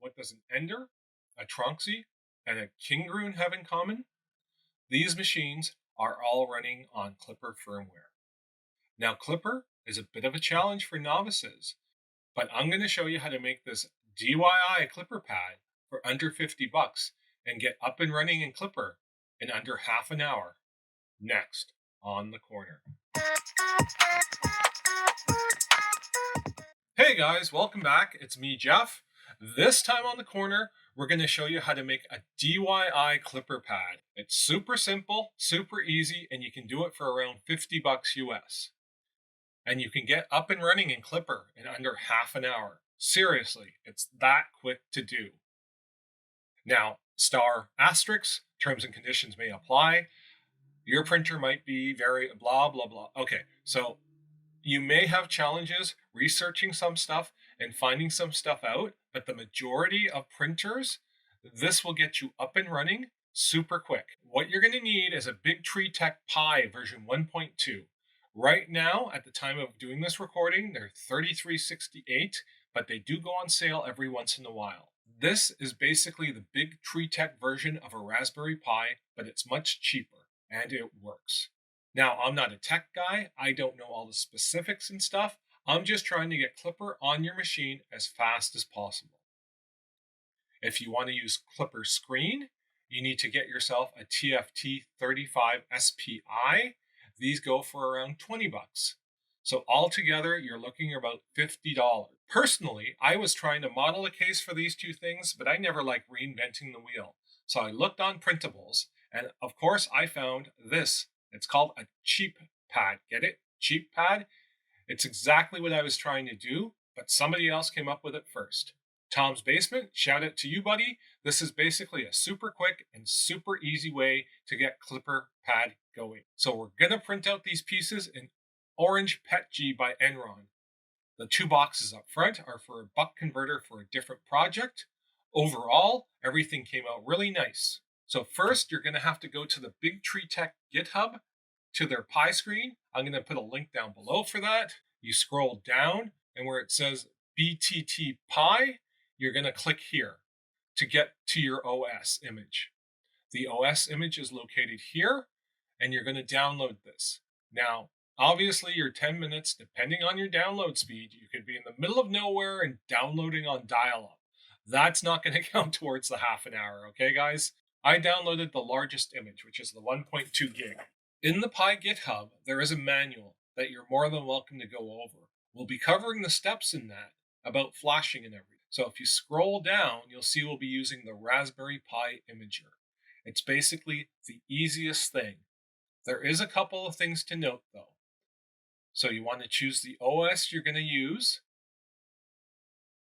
what does an Ender, a Tronxy, and a Kingroon have in common? These machines are all running on Clipper firmware. Now, Clipper is a bit of a challenge for novices, but I'm going to show you how to make this DIY Clipper pad for under 50 bucks and get up and running in Clipper in under half an hour. Next, on the corner. Hey guys, welcome back. It's me, Jeff. This time on the corner, we're going to show you how to make a DIY Clipper pad. It's super simple, super easy, and you can do it for around 50 bucks US. And you can get up and running in Clipper in under half an hour. Seriously, it's that quick to do. Now, star asterisk, terms and conditions may apply. Your printer might be very blah, blah, blah. Okay, so you may have challenges researching some stuff and finding some stuff out, but the majority of printers, this will get you up and running super quick. What you're going to need is a Bigtreetech Pi version 1.2. Right now, at the time of doing this recording, they're $33.68, but they do go on sale every once in a while. This is basically the Bigtreetech version of a Raspberry Pi, but it's much cheaper, and it works. Now, I'm not a tech guy. I don't know all the specifics and stuff. I'm just trying to get Clipper on your machine as fast as possible. If you want to use Clipper screen, you need to get yourself a TFT 35 SPI. These go for around 20 bucks. So altogether, you're looking at about $50. Personally, I was trying to model a case for these two things, but I never like reinventing the wheel. So I looked on printables, and of course I found this. It's called a Cheapad. Get it? Cheapad? It's exactly what I was trying to do, but somebody else came up with it first. Tom's Basement, shout out to you, buddy. This is basically a super quick and super easy way to get Clipper pad going. So we're going to print out these pieces in orange PETG by Enron. The two boxes up front are for a buck converter for a different project. Overall, everything came out really nice. So first, you're going to have to go to the Bigtreetech GitHub to their Pi screen. I'm going to put a link down below for that. You scroll down, and where it says BTT Pi, you're going to click here to get to your OS image. The OS image is located here, and you're going to download this. Now, obviously, your 10 minutes, depending on your download speed, you could be in the middle of nowhere and downloading on dial-up. That's not going to count towards the half an hour, okay, guys? I downloaded the largest image, which is the 1.2 gig. In the Pi GitHub, there is a manual that you're more than welcome to go over. We'll be covering the steps in that about flashing and everything. So if you scroll down, you'll see we'll be using the Raspberry Pi Imager. It's basically the easiest thing. There is a couple of things to note, though. So you want to choose the OS you're going to use.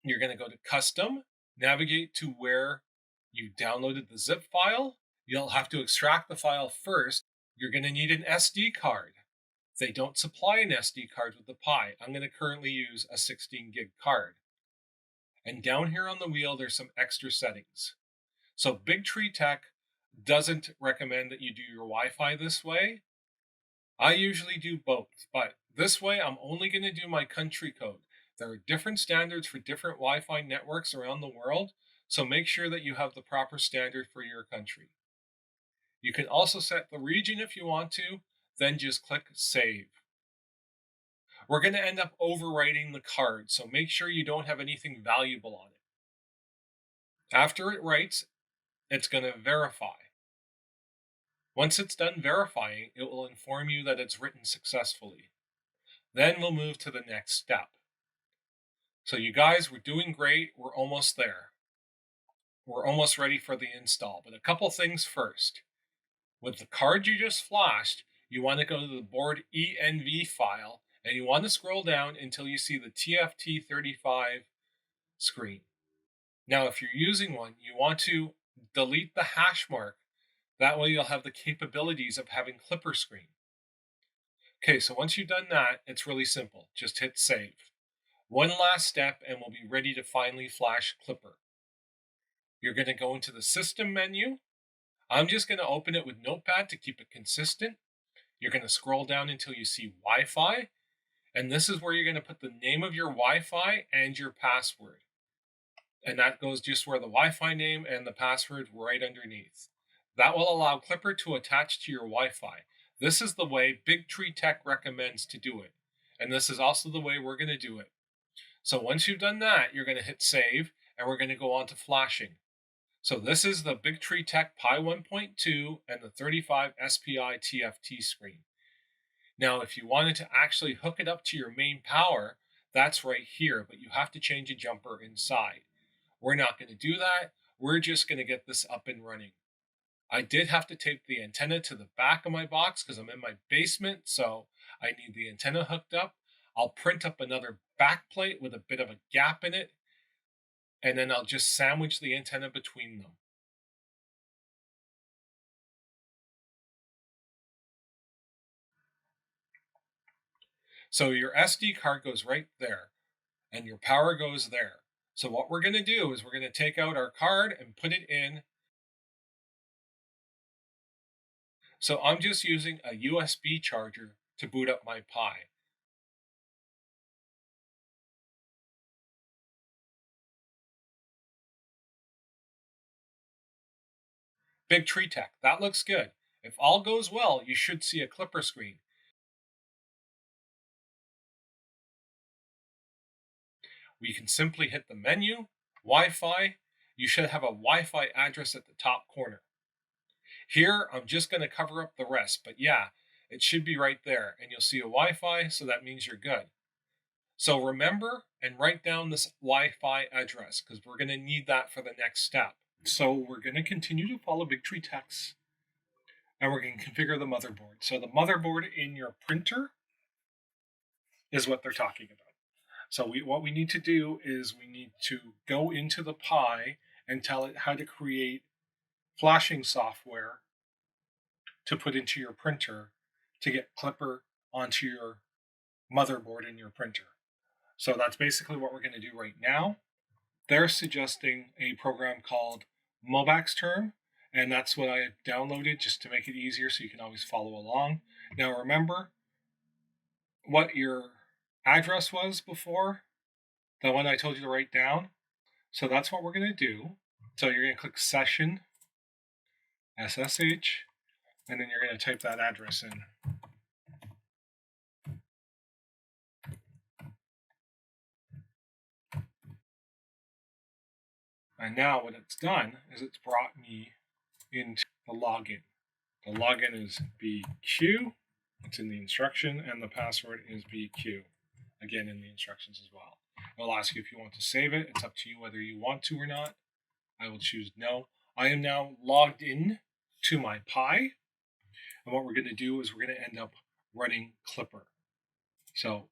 You're going to go to Custom, navigate to where you downloaded the zip file. You'll have to extract the file first. You're going to need an SD card. They don't supply an SD card with the Pi. I'm going to currently use a 16 gig card. And down here on the wheel, there's some extra settings. So Bigtreetech doesn't recommend that you do your Wi-Fi this way. I usually do both, but this way I'm only going to do my country code. There are different standards for different Wi-Fi networks around the world, so make sure that you have the proper standard for your country. You can also set the region if you want to, then just click Save. We're going to end up overwriting the card, so make sure you don't have anything valuable on it. After it writes, it's going to verify. Once it's done verifying, it will inform you that it's written successfully. Then we'll move to the next step. So you guys, we're doing great. We're almost there. We're almost ready for the install, but a couple things first. With the card you just flashed, you want to go to the board env file, and you want to scroll down until you see the TFT35 screen. Now, if you're using one, you want to delete the hash mark. That way you'll have the capabilities of having Clipper screen. Okay, so once you've done that, it's really simple. Just hit Save. One last step, and we'll be ready to finally flash Clipper. You're going to go into the System menu. I'm just going to open it with Notepad to keep it consistent. You're going to scroll down until you see Wi-Fi, and this is where you're going to put the name of your Wi-Fi and your password. And that goes just where the Wi-Fi name and the password right underneath. That will allow Clipper to attach to your Wi-Fi. This is the way Bigtreetech recommends to do it. And this is also the way we're going to do it. So once you've done that, you're going to hit save and we're going to go on to flashing. So this is the Bigtreetech Pi 1.2 and the 35 SPI TFT screen. Now, if you wanted to actually hook it up to your main power, that's right here, but you have to change a jumper inside. We're not going to do that. We're just going to get this up and running. I did have to tape the antenna to the back of my box because I'm in my basement, so I need the antenna hooked up. I'll print up another back plate with a bit of a gap in it, and then I'll just sandwich the antenna between them. So your SD card goes right there, and your power goes there. So what we're going to do is we're going to take out our card and put it in. So I'm just using a USB charger to boot up my Pi. Bigtreetech, that looks good. If all goes well, you should see a Clipper screen. We can simply hit the menu, Wi-Fi. You should have a Wi-Fi address at the top corner. Here, I'm just going to cover up the rest, but yeah, it should be right there. And you'll see a Wi-Fi, so that means you're good. So remember and write down this Wi-Fi address because we're going to need that for the next step. So we're going to continue to follow Bigtreetech, and we're going to configure the motherboard. So the motherboard in your printer is what they're talking about. So what we need to do is we need to go into the Pi and tell it how to create flashing software to put into your printer to get Clipper onto your motherboard in your printer. So that's basically what we're going to do right now. They're suggesting a program called Mobaxterm, and that's what I downloaded just to make it easier so you can always follow along. Now remember what your address was before, the one I told you to write down. So that's what we're going to do. So you're going to click Session, SSH, and then you're going to type that address in. And now what it's done is it's brought me into the login. The login is Biqu. It's in the instruction, and the password is Biqu. Again, in the instructions as well. It'll ask you if you want to save it. It's up to you whether you want to or not. I will choose no. I am now logged in to my Pi. And what we're going to do is we're going to end up running Clipper. So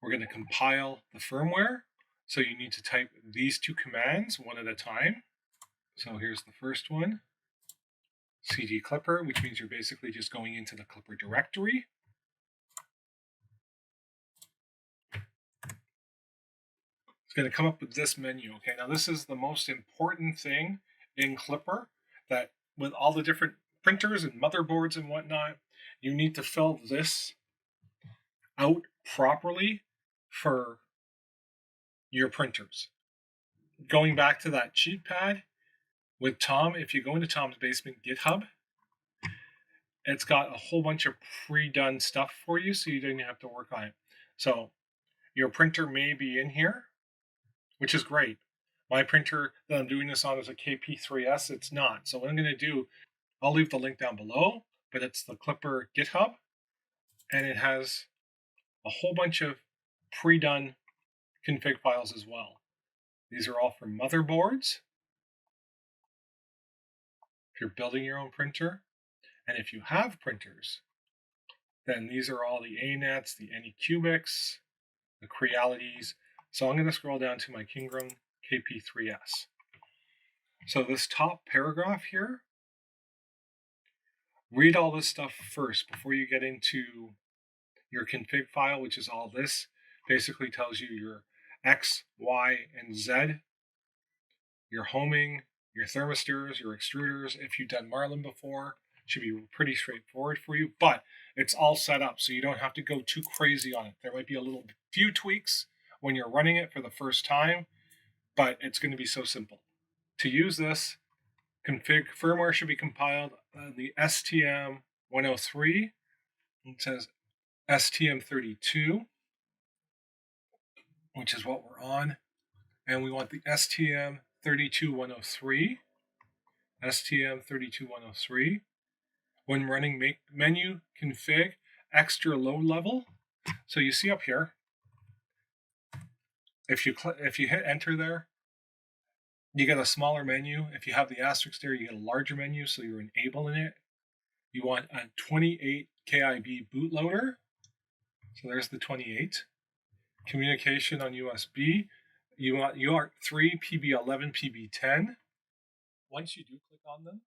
we're going to compile the firmware. So you need to type these two commands one at a time. So here's the first one, cd clipper, which means you're basically just going into the Clipper directory. It's going to come up with this menu. Okay, now this is the most important thing in Clipper, that with all the different printers and motherboards and whatnot, you need to fill this out properly for your printers. Going back to that Cheapad with Tom, if you go into Tom's basement GitHub, it's got a whole bunch of pre-done stuff for you, so you don't even have to work on it. So your printer may be in here, which is great. My printer that I'm doing this on is a KP3S. It's not. So what I'm going to do, I'll leave the link down below, but it's the Clipper GitHub, and it has a whole bunch of pre-done config files as well. These are all for motherboards, if you're building your own printer. And if you have printers, then these are all the ANETs, the Anycubics, the Crealities. So I'm going to scroll down to my Kingram KP3S. So this top paragraph here, read all this stuff first before you get into your config file, which is all this. Basically tells you your X, Y, and Z, your homing, your thermistors, your extruders. If you've done Marlin before, it should be pretty straightforward for you, but it's all set up, so you don't have to go too crazy on it. There might be a few tweaks when you're running it for the first time, but it's going to be so simple. To use this, firmware should be compiled on the STM103. It says STM32, which is what we're on. And we want the STM32103. STM32103. When running menu config extra low level. So you see up here, if you hit enter there, you get a smaller menu. If you have the asterisk there, you get a larger menu, so you're enabling it. You want a 28 KIB bootloader. So there's the 28. Communication on USB. You want UART3, PB11, PB10. Once you do click on them,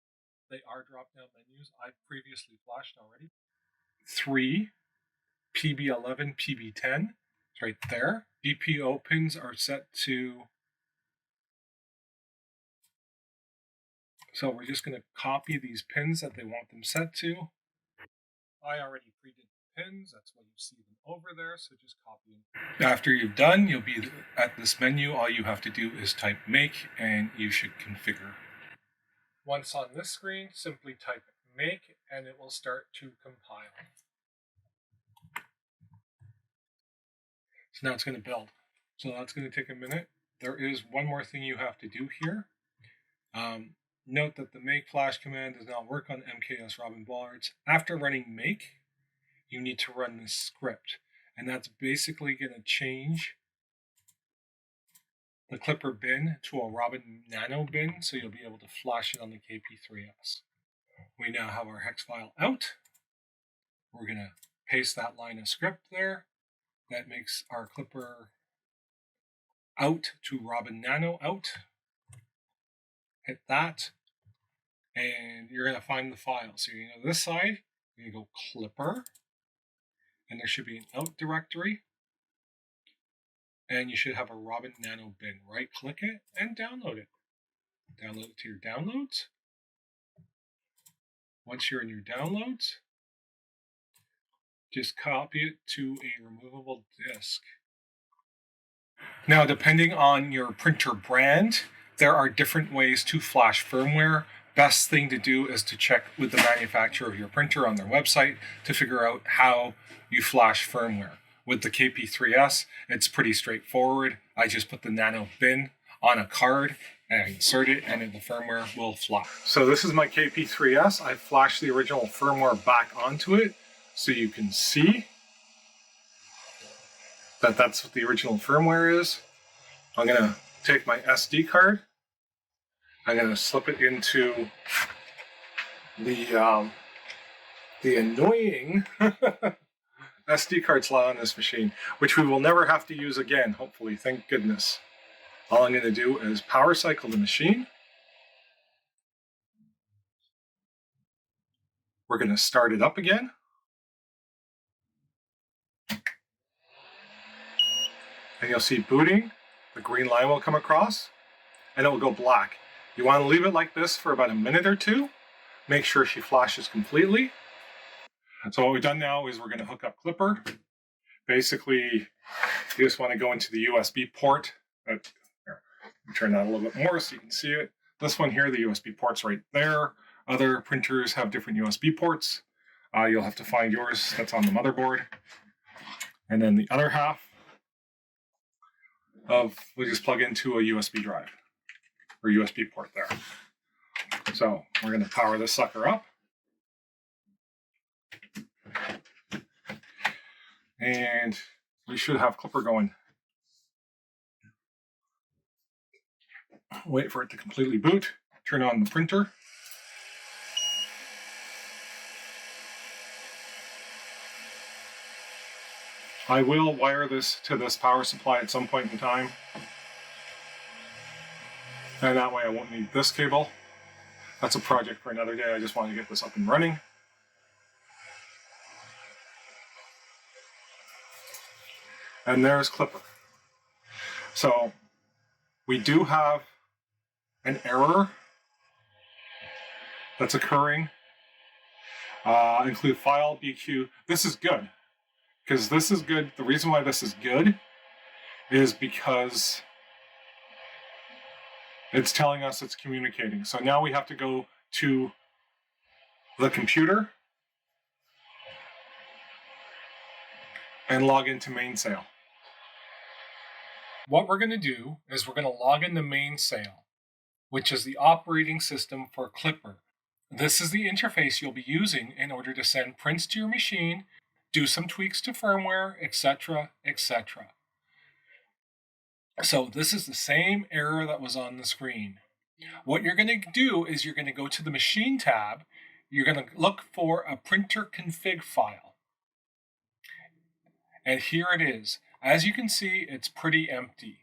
they are drop-down menus. I've previously flashed already. 3, PB11, PB10. It's right there. GPO pins are set to... So we're just going to copy these pins that they want them set to. I already pre-did the pins. That's why you see them over there. So just copy them. After you've done, you'll be at this menu. All you have to do is type make and you should configure. Once on this screen, simply type make and it will start to compile. So now it's going to build. So that's going to take a minute. There is one more thing you have to do here. Note that the make flash command does not work on MKS Robin Bollards. After running make, you need to run this script. And that's basically going to change the Clipper bin to a Robin Nano bin, so you'll be able to flash it on the KP3S. We now have our hex file out. We're going to paste that line of script there. That makes our Clipper out to Robin Nano out. Hit that. And you're going to find the file. So you're going to go this side, you're going to go Clipper, and there should be an out directory. And you should have a Robin Nano bin. Right click it and download it. Download it to your downloads. Once you're in your downloads, just copy it to a removable disk. Now, depending on your printer brand, there are different ways to flash firmware. Best thing to do is to check with the manufacturer of your printer on their website to figure out how you flash firmware. With the KP3S, it's pretty straightforward. I just put the Nano bin on a card and insert it, and the firmware will flash. So this is my KP3S. I flashed the original firmware back onto it so you can see that that's what the original firmware is. I'm going to take my SD card. I'm going to slip it into the annoying SD card slot on this machine, which we will never have to use again, hopefully, thank goodness. All I'm going to do is power cycle the machine. We're going to start it up again. And you'll see booting. The green line will come across, and it will go black. You want to leave it like this for about a minute or two. Make sure she flashes completely. So what we've done now is we're going to hook up Clipper. Basically, you just want to go into the USB port. Here, turn that a little bit more so you can see it. This one here, the USB port's right there. Other printers have different USB ports. You'll have to find yours that's on the motherboard. And then the other half we just plug into a USB drive or USB port there. So we're going to power this sucker up. And we should have Clipper going. Wait for it to completely boot. Turn on the printer. I will wire this to this power supply at some point in time. And that way I won't need this cable. That's a project for another day. I just want to get this up and running. And there's Clipper. So we do have an error that's occurring. Include file Biqu. This is good, because this is good. The reason why this is good is because it's telling us it's communicating. So now we have to go to the computer and log into Mainsail. What we're going to do is we're going to log into Mainsail, which is the operating system for Clipper. This is the interface you'll be using in order to send prints to your machine, do some tweaks to firmware, etc., etc. So this is the same error that was on the screen. What you're going to do is you're going to go to the Machine tab. You're going to look for a printer config file. And here it is. As you can see, it's pretty empty.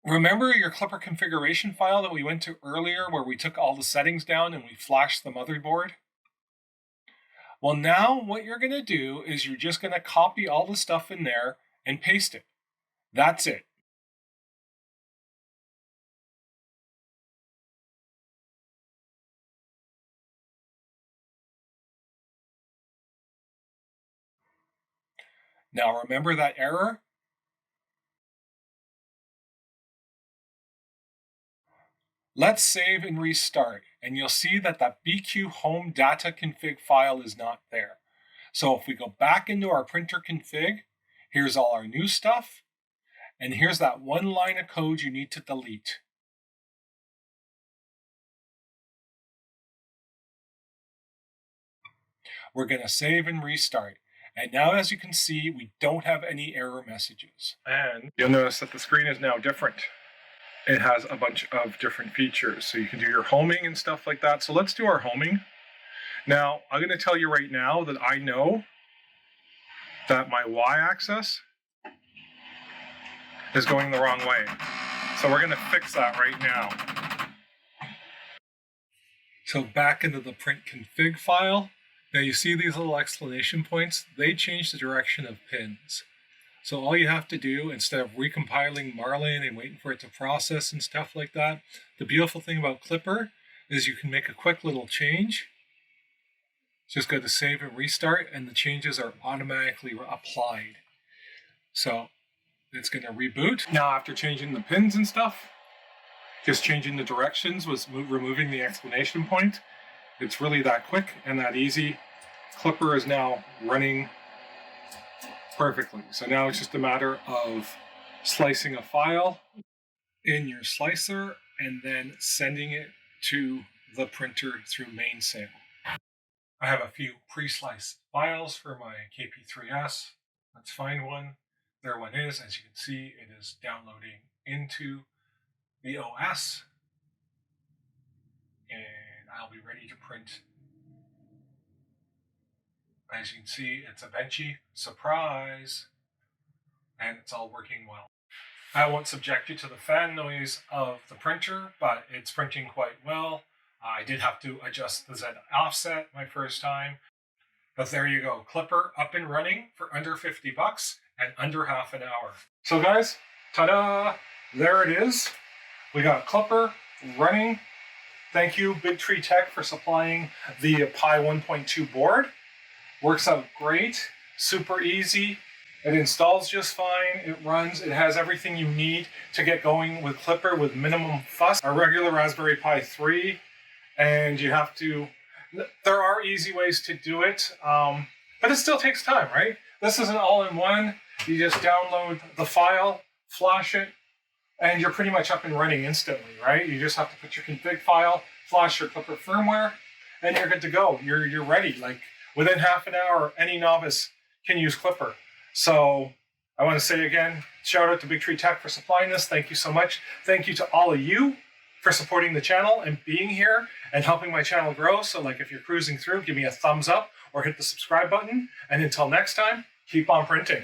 Remember your Clipper configuration file that we went to earlier where we took all the settings down and we flashed the motherboard? Well, now what you're going to do is you're just going to copy all the stuff in there and paste it. That's it. Now remember that error? Let's save and restart, and you'll see that Biqu home data config file is not there. So if we go back into our printer config, here's all our new stuff, and here's that one line of code you need to delete. We're going to save and restart. And now, as you can see, we don't have any error messages. And you'll notice that the screen is now different. It has a bunch of different features. So you can do your homing and stuff like that. So let's do our homing. Now, I'm going to tell you right now that I know that my y-axis is going the wrong way. So we're going to fix that right now. So back into the print config file. Now you see these little exclamation points? They change the direction of pins. So all you have to do, instead of recompiling Marlin and waiting for it to process and stuff like that, the beautiful thing about Clipper is you can make a quick little change. Just go to save and restart, and the changes are automatically applied. So it's going to reboot. Now after changing the pins and stuff, just changing the directions was removing the exclamation point. It's really that quick and that easy. Clipper is now running perfectly. So now it's just a matter of slicing a file in your slicer and then sending it to the printer through Mainsail. I have a few pre-sliced files for my KP3S. Let's find one. There one is. As you can see, it is downloading into the OS. And I'll be ready to print. As you can see, it's a Benchy. Surprise! And it's all working well. I won't subject you to the fan noise of the printer, but it's printing quite well. I did have to adjust the Z offset my first time. But there you go. Clipper up and running for under $50 and under half an hour. So guys, ta-da! There it is. We got Clipper running. Thank you, Bigtreetech, for supplying the Pi 1.2 board. Works out great, super easy. It installs just fine, it runs, it has everything you need to get going with Clipper with minimum fuss. A regular Raspberry Pi 3, and you have to, there are easy ways to do it, but it still takes time, right? This is an all-in-one. You just download the file, flash it, and you're pretty much up and running instantly, right? You just have to put your config file, flash your Clipper firmware, and you're good to go. You're ready. Like within half an hour, any novice can use Clipper. So I want to say again, shout out to Bigtreetech for supplying this. Thank you so much. Thank you to all of you for supporting the channel and being here and helping my channel grow. So like if you're cruising through, give me a thumbs up or hit the subscribe button. And until next time, keep on printing.